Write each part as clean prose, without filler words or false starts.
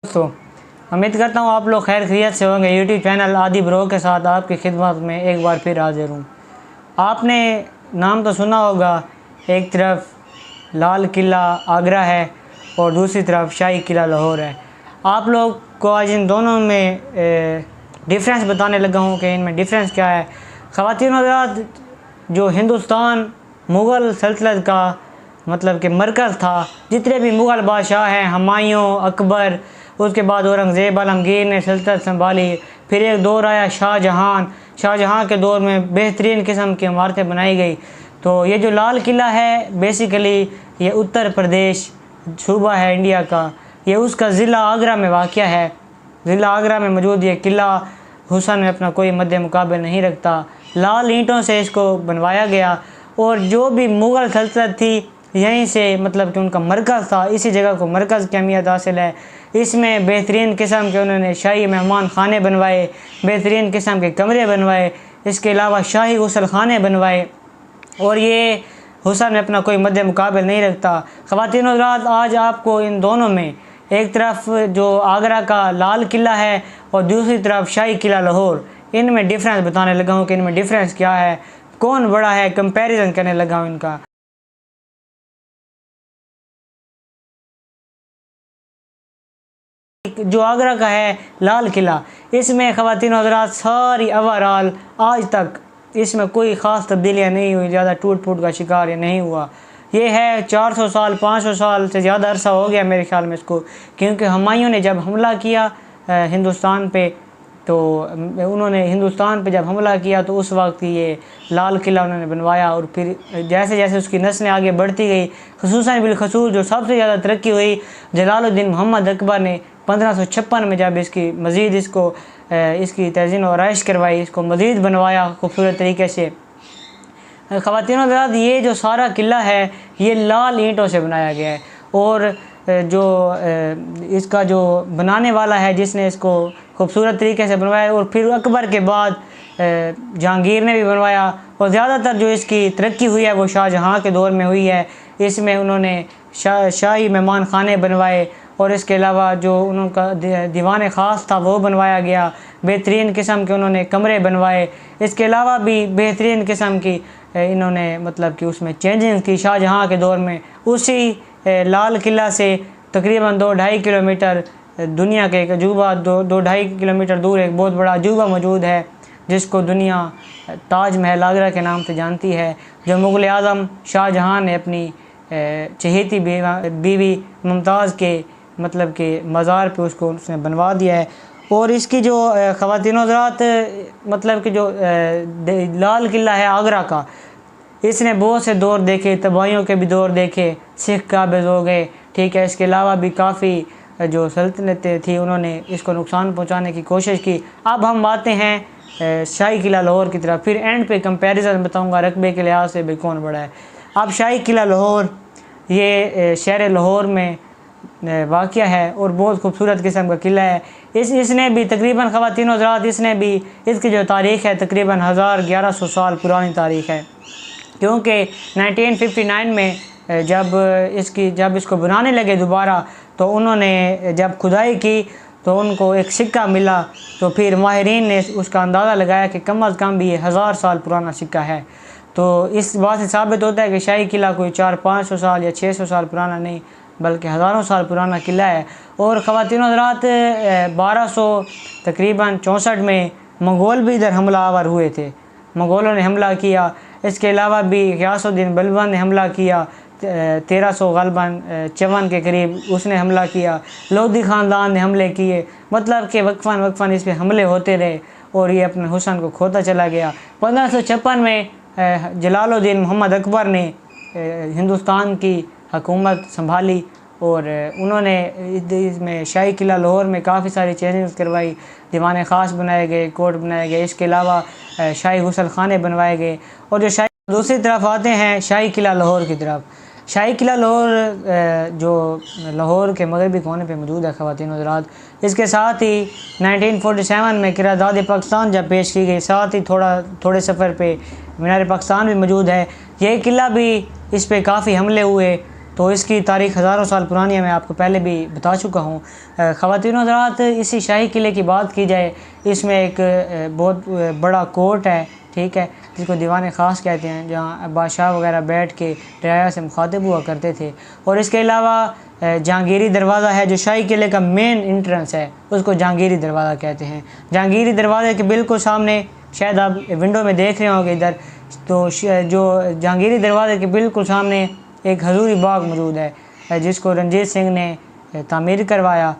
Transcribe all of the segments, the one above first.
दोस्तों, उम्मीद करता हूँ आप लोग खैर खैरियत से होंगे। यूट्यूब चैनल आदि ब्रो के साथ आपकी खिदमत में एक बार फिर हाजिर हूँ। आपने नाम तो सुना होगा, एक तरफ लाल किला आगरा है और दूसरी तरफ शाही किला लाहौर है। आप लोग को आज इन दोनों में डिफरेंस बताने लगा हूँ कि इनमें डिफरेंस क्या है। ख़वातीन हज़रात, जो हिंदुस्तान मुग़ल सल्तनत का मतलब कि मरकज़ था, जितने भी मुग़ल बादशाह हैं, हुमायूं, अकबर, उसके बाद औरंगज़ेब आलमगीर ने सल्तनत संभाली। फिर एक दौर आया शाहजहाँ के दौर में बेहतरीन किस्म की इमारतें बनाई गई। तो ये जो लाल किला है, बेसिकली ये उत्तर प्रदेश सूबा है इंडिया का। ये उसका ज़िला आगरा में वाक़या है। ज़िला आगरा में मौजूद ये किला हुस्न में अपना कोई मद्दे मुकाबले नहीं रखता। लाल ईंटों से इसको बनवाया गया और जो भी मुग़ल सल्तनत थी, यहीं से मतलब कि उनका मरकज़ था, इसी जगह को मरकज़ की अहमियत हासिल है। इसमें बेहतरीन किस्म के उन्होंने शाही मेहमान खाने बनवाए, बेहतरीन किस्म के कमरे बनवाए, इसके अलावा शाही गुसल खाने बनवाए और ये हुस्न में अपना कोई मद्दे मुकाबले नहीं रखता। ख़वातीन हज़रात, आज आपको इन दोनों में, एक तरफ जो आगरा का लाल किला है और दूसरी तरफ शाही किला लाहौर, इनमें डिफरेंस बताने लगा हूँ कि इनमें डिफरेंस क्या है, कौन बड़ा है, कंपैरिजन करने लगा हूँ इनका। जो आगरा का है लाल किला, इसमें ख़वातीन हज़रात सारी ओवरऑल आज तक इसमें कोई ख़ास तब्दीलियाँ नहीं हुई, ज़्यादा टूट फूट का शिकार ये नहीं हुआ। ये है 400 साल 500 साल से ज़्यादा अरसा हो गया मेरे ख़्याल में इसको, क्योंकि हुमायूं ने जब हमला किया हिंदुस्तान पे, तो उन्होंने हिंदुस्तान पे जब हमला किया तो उस वक्त ये लाल किला उन्होंने बनवाया। और फिर जैसे जैसे उसकी नस्लें आगे बढ़ती गई, खुसूसन बिलखसूस जो सबसे ज़्यादा तरक्की हुई, जलालुद्दीन मोहम्मद अकबर ने 1556 में जब इसकी मज़ीद इसकी तज़ीन और आराइश करवाई, इसको मज़ीद बनवाया खूबसूरत तरीके से। ख़वातीन हज़रात, ये जो सारा किला है ये लाल ईंटों से बनाया गया है और जो इसका जो बनाने वाला है, जिसने इसको खूबसूरत तरीके से बनवाया, और फिर अकबर के बाद जहांगीर ने भी बनवाया, और ज़्यादातर जो इसकी तरक्की हुई है वो शाहजहाँ के दौर में हुई है। इसमें उन्होंने शाही मेहमान खाने बनवाए और इसके अलावा जो उनका दीवान ख़ास था वो बनवाया गया। बेहतरीन किस्म के उन्होंने कमरे बनवाए। इसके अलावा भी बेहतरीन किस्म की इन्होंने मतलब कि उसमें चेंजिंग की शाहजहाँ के दौर में। उसी लाल किला से तकरीबन 2-2.5 किलोमीटर दुनिया के एक अजूबा 2-2.5 किलोमीटर दूर एक बहुत बड़ा अजूबा मौजूद है, जिसको दुनिया ताज महल आगरा के नाम से जानती है, जो मुग़ल आज़म शाहजहाँ ने अपनी चहेती बीवी मुमताज़ के मतलब के मज़ार पे उसने बनवा दिया है। और इसकी जो ख़वातीन हज़रात मतलब कि जो लाल किला है आगरा का, इसने बहुत से दौर देखे, तबाहियों के भी दौर देखे, सिख काबिज़ हो गए, ठीक है। इसके अलावा भी काफ़ी जो सल्तनतें थी उन्होंने इसको नुकसान पहुंचाने की कोशिश की। अब हम आते हैं शाही किला लाहौर की तरफ, फिर एंड पे कंपैरिजन बताऊंगा रकबे के लिहाज से भी कौन बड़ा है। अब शाही किला लाहौर ये शहर लाहौर में वाक़या है और बहुत खूबसूरत किस्म का किला है। इसने भी तकरीबन ख़वातीन हज़रात, इसने भी इसकी जो तारीख़ है तकरीबन 1100 साल पुरानी तारीख़ है, क्योंकि 1959 में जब इसको बनाने लगे दोबारा, तो उन्होंने जब खुदाई की तो उनको एक सिक्का मिला, तो फिर माहिरीन ने उसका अंदाज़ा लगाया कि कम अज़ कम भी ये 1000 साल पुराना सिक्का है। तो इस बात से साबित होता है कि शाही किला कोई 400-500 साल या 600 साल पुराना नहीं, बल्कि हज़ारों साल पुराना किला है। और ख़वातीन हज़रात, 1200 तकरीबन 64 में मंगोल भी इधर हमला आवर हुए थे, मंगोलों ने हमला किया। इसके अलावा भी ग़ियासुद्दीन बलबन ने हमला किया, 1300 ग़ालिबन 54 के करीब उसने हमला किया। लोधी ख़ानदान ने हमले किए, मतलब कि वक्फ़न इस पर हमले होते रहे और ये अपने हुस्न को खोता चला गया। 1556 में जलालुद्दीन मोहम्मद अकबर ने हिंदुस्तान की हुकूमत संभाली और उन्होंने इसमें शाही किला लाहौर में काफ़ी सारी चेंजेस करवाई, दीवान ख़ास बनाए गए, कोर्ट बनाए गए, इसके अलावा शाही गुसल खाने बनवाए गए। और जो दूसरी तरफ आते हैं शाही किला लाहौर की तरफ। शाही किला लाहौर जो लाहौर के मगरबी कोने पे मौजूद है ख़वातीन हज़रात, इसके साथ ही 1947 में क़रारदाद पाकिस्तान जब पेश की गई, साथ ही थोड़े सफ़र पे मीनार पाकिस्तान भी मौजूद है। यह किला भी, इस पे काफ़ी हमले हुए, तो इसकी तारीख़ हज़ारों साल पुरानी है, मैं आपको पहले भी बता चुका हूँ। ख़वातीन व हज़रात, इसी शाही किले की बात की जाए, इसमें एक बहुत बड़ा कोर्ट है, ठीक है, जिसको दीवान ख़ास कहते हैं, जहाँ बादशाह वगैरह बैठ के रियाया से मुखातिब हुआ करते थे। और इसके अलावा जहांगीरी दरवाज़ा है, जो शाही किले का मेन इंट्रेंस है, उसको जहांगीरी दरवाज़ा कहते हैं। जहांगीरी दरवाज़े के बिल्कुल सामने, शायद आप विंडो में देख रहे होंगे इधर, तो जो जहांगीरी दरवाज़े के बिल्कुल सामने एक हजूरी बाग मौजूद है, जिसको रंजीत सिंह ने तामीर करवाया।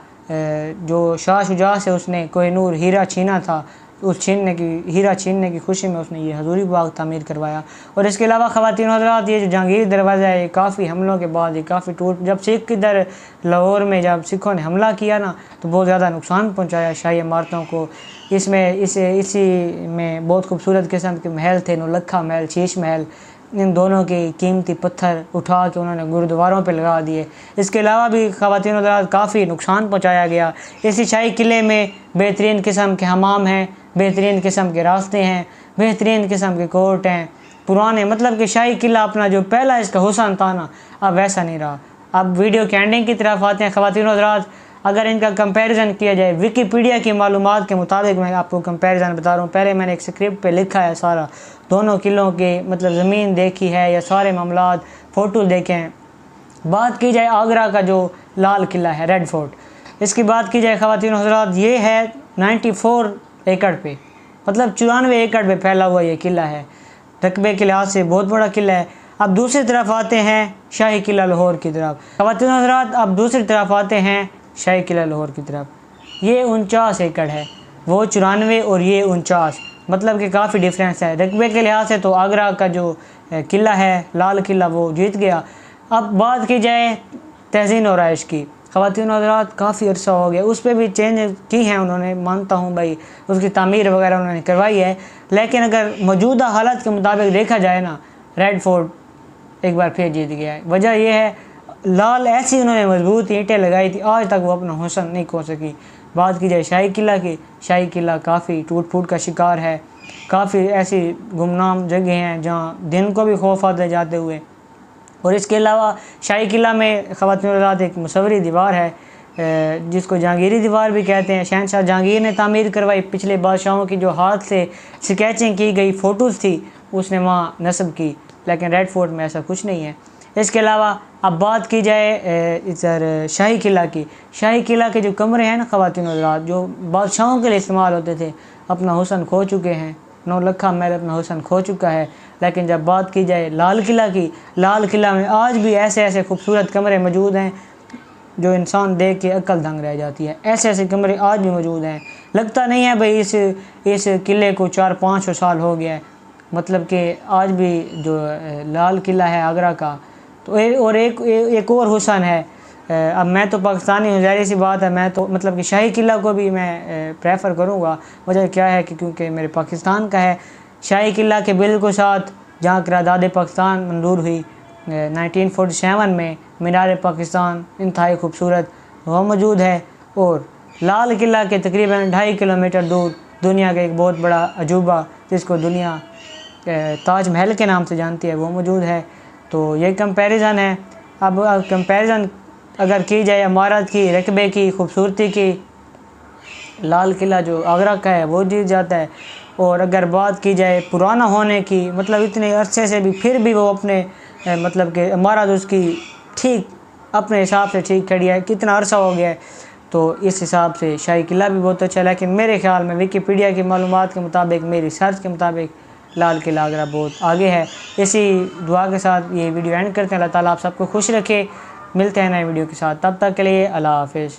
जो शाह शुजा से उसने कोहिनूर हीरा छीना था, उस हीरा छीनने की खुशी में उसने ये हजूरी बाग तामीर करवाया। और इसके अलावा ख़वातीन हज़रात, ये जो जहांगीर दरवाज़ा है, ये काफ़ी हमलों के बाद ये काफ़ी टूट, जब सिख इधर लाहौर में जब सिखों ने हमला किया ना, तो बहुत ज़्यादा नुकसान पहुँचाया शाही इमारतों को। इसमें इसी में बहुत खूबसूरत किस्म के महल थे, नौलखा महल, शीश महल, इन दोनों के कीमती पत्थर उठा के उन्होंने गुरुद्वारों पे लगा दिए। इसके अलावा भी ख़वातीन हज़रात काफ़ी नुकसान पहुँचाया गया। इसी शाही किले में बेहतरीन किस्म के हमाम हैं, बेहतरीन किस्म के रास्ते हैं, बेहतरीन किस्म के कोर्ट हैं, पुराने, मतलब कि शाही किला अपना जो पहला इसका हुस्न था ना, अब वैसा नहीं रहा। अब वीडियो के एंडिंग की तरफ आते हैं ख़वातीन हज़रात। अगर इनका कंपैरिजन किया जाए विकिपीडिया की मालूमात के मुताबिक, मैं आपको कंपैरिजन बता रहा हूँ, पहले मैंने एक स्क्रिप्ट पे लिखा है सारा, दोनों किलों के मतलब ज़मीन देखी है या सारे मामलात, फ़ोटो देखे हैं। बात की जाए आगरा का जो लाल किला है, रेड फोर्ट, इसकी बात की जाए ख़वातीन हज़रात, ये है 94 एकड़ पे, मतलब 94 एकड़ पे फैला हुआ ये किला है। रकबे के लिहाज से बहुत बड़ा किला है। अब दूसरी तरफ आते हैं शाही किला लाहौर की तरफ। ख़वातीन हज़रात, अब दूसरी तरफ आते हैं शाही किला लाहौर की तरफ। ये 49 एकड़ है, वो 94 और ये 49, मतलब कि काफ़ी डिफरेंस है। रकबे के लिहाज से तो आगरा का जो किला है, लाल किला, वो जीत गया। अब बात की जाए तहसीन और आयश की, ख़वातीन हज़रात काफ़ी अरसा हो गया, उस पर भी चेंज की हैं उन्होंने, मानता हूँ भाई, उसकी तामीर वगैरह उन्होंने करवाई है। लेकिन अगर मौजूदा हालत के मुताबिक देखा जाए ना, रेड फोर्ट एक बार फिर जीत गया है। वजह यह है, लाल ऐसी उन्होंने मजबूत ईंटें लगाई थी, आज तक वो अपना हुस्न नहीं खो सकी। बात की जाए शाही किला की, शाही किला काफ़ी टूट फूट का शिकार है। काफ़ी ऐसी गुमनाम जगह हैं जहाँ दिन को भी खौफ आता है जाते हुए। और इसके अलावा शाही किला में ख़वातीन हज़रात एक मुसव्वरी दीवार है, जिसको जहांगीरी दीवार भी कहते हैं। शहनशाह जहांगीर ने तामीर करवाई। पिछले बादशाहों की जो हाथ से स्केचिंग की गई फ़ोटोज़ थी, उसने वहाँ नस्ब की, लेकिन रेड फोर्ट में ऐसा कुछ नहीं है। इसके अलावा अब बात की जाए इधर शाही किला की, शाही किला के जो कमरे हैं ना ख़वातीन हज़रात, जो बादशाहों के लिए इस्तेमाल होते थे, अपना हुस्न खो चुके हैं। नौलखा महल अपना हुस्न खो चुका है। लेकिन जब बात की जाए लाल किला की, लाल किला में आज भी ऐसे ऐसे खूबसूरत कमरे मौजूद हैं जो इंसान देख के अक्ल दंग रह जाती है। ऐसे ऐसे कमरे आज भी मौजूद हैं। लगता नहीं है भाई इस किले को 400-500 साल हो गया है, मतलब कि आज भी जो लाल किला है आगरा का, तो एक और हुस्न है। अब मैं तो पाकिस्तानी हूँ, ज़ाहिर सी बात है, मैं तो मतलब कि शाही किला को भी मैं प्रेफर करूँगा। वजह क्या है कि क्योंकि मेरे पाकिस्तान का है। शाही किला के बिल्कुल साथ जहाँ करारदाद पाकिस्तान मंजूर हुई 1947 में, मीनार पाकिस्तान इंतहाई खूबसूरत वो मौजूद है। और लाल किला के तकरीबन 2.5 किलोमीटर दूर दुनिया का एक बहुत बड़ा अजूबा, जिसको दुनिया ताज महल के नाम से जानती है, वो मौजूद है। तो ये कंपैरिजन है। अब कंपैरिजन अगर की जाए इमारत की, रकबे की, खूबसूरती की, लाल किला जो आगरा का है वो जीत जाता है। और अगर बात की जाए पुराना होने की, मतलब इतने अरसे से भी फिर भी वो अपने मतलब कि इमारत उसकी ठीक अपने हिसाब से ठीक खड़ी है, कितना अरसा हो गया है, तो इस हिसाब से शाही किला भी बहुत अच्छा है। लेकिन मेरे ख्याल में विकिपीडिया की मालूमात के मुताबिक, मेरी सर्च के मुताबिक, लाल किला आगरा बहुत आगे है। इसी दुआ के साथ ये वीडियो एंड करते हैं। अल्लाह ताला आप सबको खुश रखे। मिलते हैं नए वीडियो के साथ, तब तक के लिए अल्लाह हाफिज़।